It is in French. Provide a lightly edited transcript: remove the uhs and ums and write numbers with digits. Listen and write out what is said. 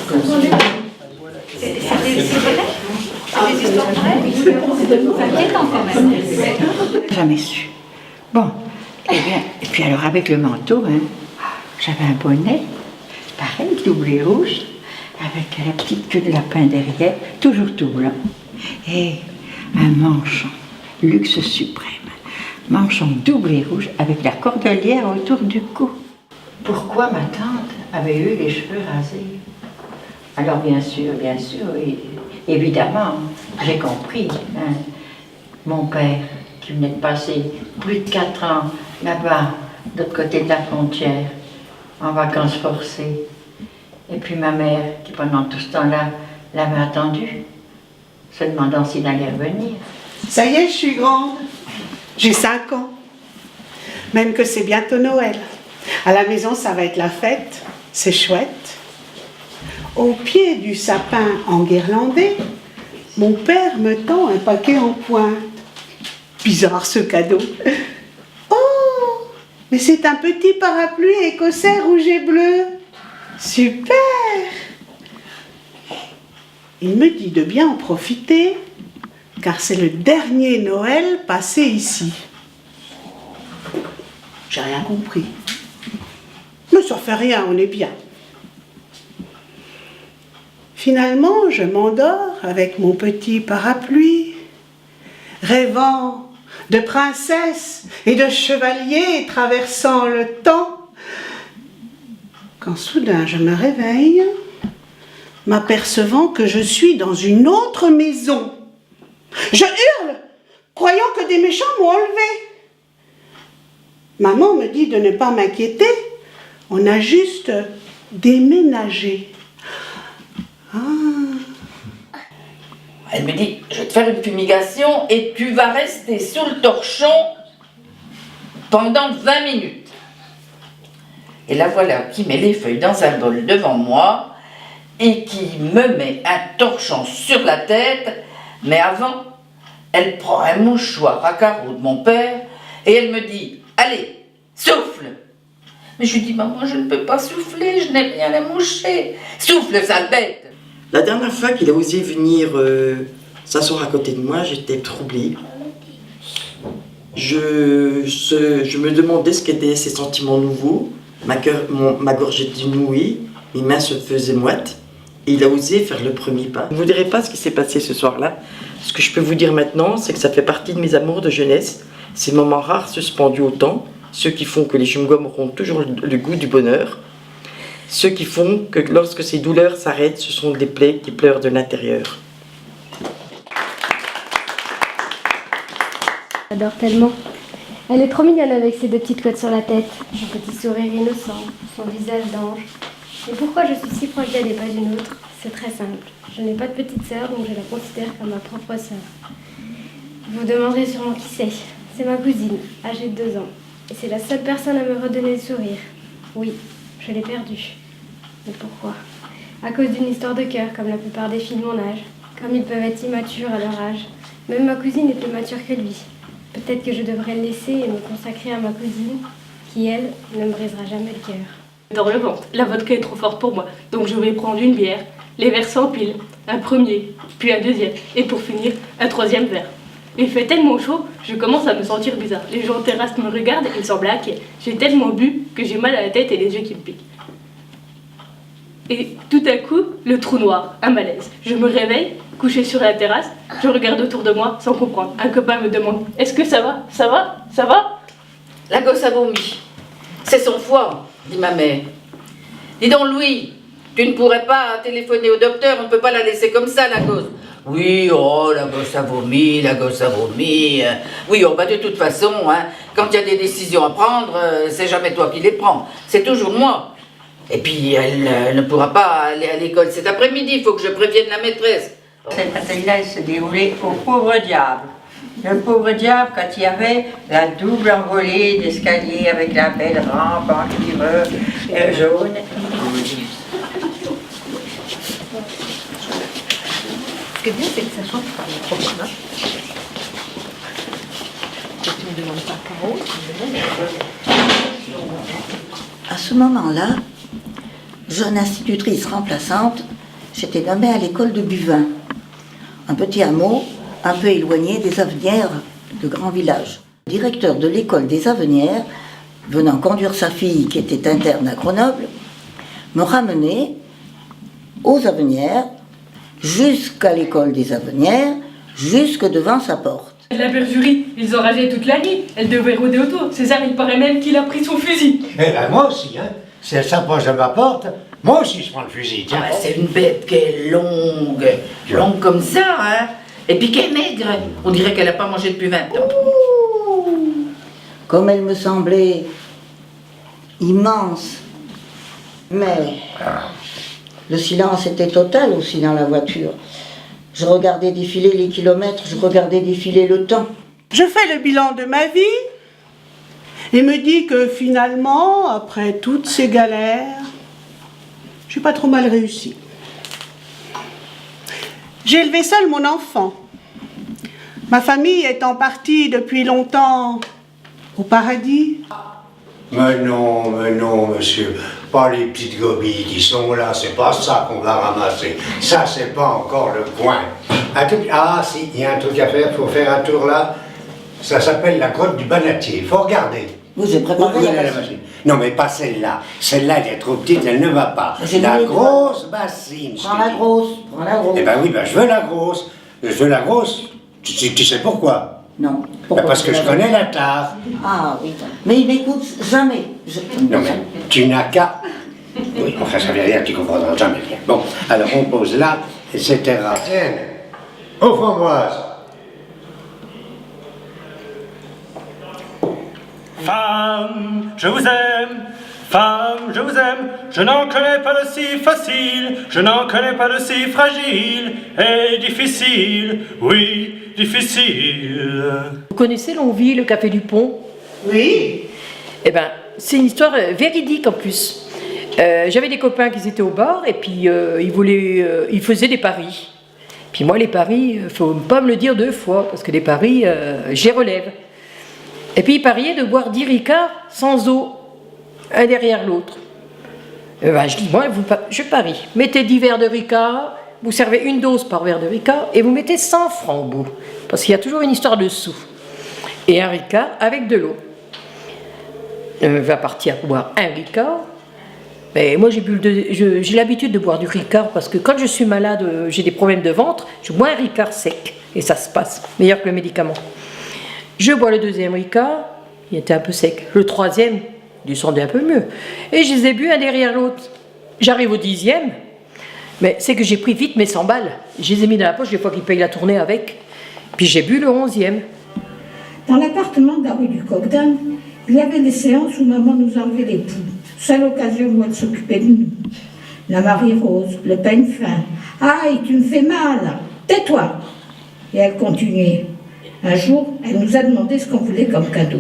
C'est vrai? C'est des histoires vraies? Inquiétant quand même. Jamais su. Bon, et puis alors avec le manteau, hein, j'avais un bonnet, pareil, doublé rouge, avec la petite queue de lapin derrière, toujours tout blanc. Et un manchon, luxe suprême, manchon doublé rouge avec la cordelière autour du cou. Pourquoi ma tante avait eu les cheveux rasés? Alors bien sûr, évidemment, j'ai compris. Hein, mon père, qui venait de passer plus de 4 ans là-bas, de l'autre côté de la frontière, en vacances forcées. Et puis ma mère, qui pendant tout ce temps-là l'avait attendu, se demandant s'il allait revenir. Ça y est, je suis grande. J'ai 5 ans. Même que c'est bientôt Noël. À la maison, ça va être la fête. C'est chouette. Au pied du sapin enguirlandé, mon père me tend un paquet en pointe. Bizarre ce cadeau. Oh, mais c'est un petit parapluie écossais rouge et bleu. Super! Il me dit de bien en profiter, car c'est le dernier Noël passé ici. J'ai rien compris. Mais ça fait rien, on est bien. Finalement, je m'endors avec mon petit parapluie, rêvant de princesse et de chevalier traversant le temps. Quand soudain je me réveille, m'apercevant que je suis dans une autre maison. Je hurle, croyant que des méchants m'ont enlevé. Maman me dit de ne pas m'inquiéter, on a juste déménagé. Ah. Elle me dit, je vais te faire une fumigation et tu vas rester sous le torchon pendant 20 minutes. Et la voilà qui met les feuilles dans un bol devant moi et qui me met un torchon sur la tête. Mais avant, elle prend un mouchoir à carreaux de mon père et elle me dit, allez, souffle. Mais je lui dis, maman, je ne peux pas souffler, je n'ai rien à moucher. Souffle, sale bête. La dernière fois qu'il a osé venir s'asseoir à côté de moi, j'étais troublée. Je me demandais ce qu'étaient ces sentiments nouveaux. Ma gorge était nouée, mes mains se faisaient moites. Et il a osé faire le premier pas. Je ne vous dirai pas ce qui s'est passé ce soir-là. Ce que je peux vous dire maintenant, c'est que ça fait partie de mes amours de jeunesse. Ces moments rares suspendus au temps, ceux qui font que les chewing-gums auront toujours le goût du bonheur. Ceux qui font que lorsque ces douleurs s'arrêtent, ce sont des plaies qui pleurent de l'intérieur. J'adore tellement. Elle est trop mignonne avec ses 2 petites côtes sur la tête, son petit sourire innocent, son visage d'ange. Et pourquoi je suis si proche d'elle et pas d'une autre? C'est très simple. Je n'ai pas de petite sœur, donc je la considère comme ma propre sœur. Vous demanderez sûrement qui c'est. C'est ma cousine, âgée de 2 ans. Et c'est la seule personne à me redonner le sourire. Oui, je l'ai perdue. Mais pourquoi? À cause d'une histoire de cœur, comme la plupart des filles de mon âge. Comme ils peuvent être immatures à leur âge. Même ma cousine est plus mature que lui. Peut-être que je devrais le laisser et me consacrer à ma cousine, qui, elle, ne me brisera jamais le cœur. Dans le ventre, la vodka est trop forte pour moi, donc je vais prendre une bière, les verres s'empilent, un premier, puis un deuxième, et pour finir, un 3e verre. Il fait tellement chaud, je commence à me sentir bizarre. Les gens en terrasse me regardent et ils semblent inquiets. J'ai tellement bu que j'ai mal à la tête et les yeux qui me piquent. Et tout à coup, le trou noir, un malaise. Je me réveille, couché sur la terrasse, je regarde autour de moi sans comprendre. Un copain me demande, est-ce que ça va? Ça va? Ça va? La gosse a vomi. C'est son foie, dit ma mère. Dis donc, Louis, tu ne pourrais pas téléphoner au docteur, on ne peut pas la laisser comme ça, la gosse. Oui, oh, la gosse a vomi, la gosse a vomi. Oui, oh, bah de toute façon, hein, quand il y a des décisions à prendre, c'est jamais toi qui les prends, c'est toujours moi. Et puis, elle ne pourra pas aller à l'école cet après-midi, il faut que je prévienne la maîtresse. Cette bataille-là, elle se déroulait au pauvre diable. Le pauvre diable, quand il y avait la double envolée d'escalier avec la belle rampe en cuivre jaune. Ce qui est bien, c'est que ça change par le programme. Tu ne demandes pas par où, tu me demandes. À ce moment-là, jeune institutrice remplaçante, j'étais nommée à l'école de Buvin, un petit hameau un peu éloigné des Avenières de grands villages. Le directeur de l'école des Avenières, venant conduire sa fille qui était interne à Grenoble, me ramenait aux Avenières, jusqu'à l'école des Avenières, jusque devant sa porte. La bergerie, ils ont ragé toute la nuit. Elle devait rôder autour. César, il paraît même qu'il a pris son fusil. Eh ben moi aussi, hein. Si elle s'approche de ma porte, moi aussi je prends le fusil, tiens. Ah, c'est une bête qui est longue, longue comme ça, hein. Et puis qui est maigre. On dirait qu'elle n'a pas mangé depuis 20 ans. Comme elle me semblait immense, mais le silence était total aussi dans la voiture. Je regardais défiler les kilomètres, je regardais défiler le temps. Je fais le bilan de ma vie et me dis que finalement, après toutes ces galères, j'ai pas trop mal réussi. J'ai élevé seule mon enfant. Ma famille étant partie depuis longtemps au paradis. Mais non, monsieur. Pas les petites gobilles qui sont là, c'est pas ça qu'on va ramasser. Ça, c'est pas encore le coin. Ah, si, il y a un truc à faire, faut faire un tour là. Ça s'appelle la grotte du Banatier, faut regarder. Vous avez préparé la la machine. Non, mais pas celle-là. Celle-là, elle est trop petite, elle ne va pas. J'ai La mis les grosse bassine. je Prends te la dis. grosse, prends la grosse. Eh ben oui, ben je veux la grosse. Je veux la grosse. Tu sais pourquoi? Non. Ben Pourquoi parce que tu je l'as connais la tare. Ah oui. Mais il n'écoute jamais. Non mais tu n'as qu'à... Oui, enfin ça veut dire que tu comprendras jamais bien. Bon, alors on pose là, etc. Tiens, au framboise. Femme, je vous aime. Femme, je vous aime. Je n'en connais pas de si facile. Je n'en connais pas de si fragile. Et difficile. Oui, difficile. Vous connaissez Longville, le café du Pont? Oui. Eh ben, c'est une histoire véridique en plus. J'avais des copains qui étaient au bar et puis ils faisaient des paris. Puis moi, les paris, faut pas me le dire 2 fois parce que les paris, j'y relève. Et puis ils pariaient de boire 10 ricards sans eau, un derrière l'autre. Ben, je dis, moi, je parie. Mettez 10 verres de ricard, vous servez 1 dose par verre de ricard et vous mettez 100 francs au bout. Parce qu'il y a toujours une histoire de sous. Et un ricard avec de l'eau. Va partir boire 1 ricard. Mais moi, j'ai l'habitude de boire du ricard parce que quand je suis malade, j'ai des problèmes de ventre, je bois un ricard sec. Et ça se passe, meilleur que le médicament. Je bois le 2e ricard, il était un peu sec. Le 3e, il descendait un peu mieux. Et je les ai bu un derrière l'autre. J'arrive au 10e, mais c'est que j'ai pris vite mes 100 balles. Je les ai mis dans la poche des fois qu'ils payent la tournée avec. Puis j'ai bu le 11e. Dans l'appartement de la rue du Coq-d'Âne, il y avait des séances où maman nous enlevait les poux. Seule occasion où elle s'occupait de nous. La Marie-Rose, le peigne fin. « Aïe, tu me fais mal, tais-toi !» Et elle continuait. Un jour, elle nous a demandé ce qu'on voulait comme cadeau.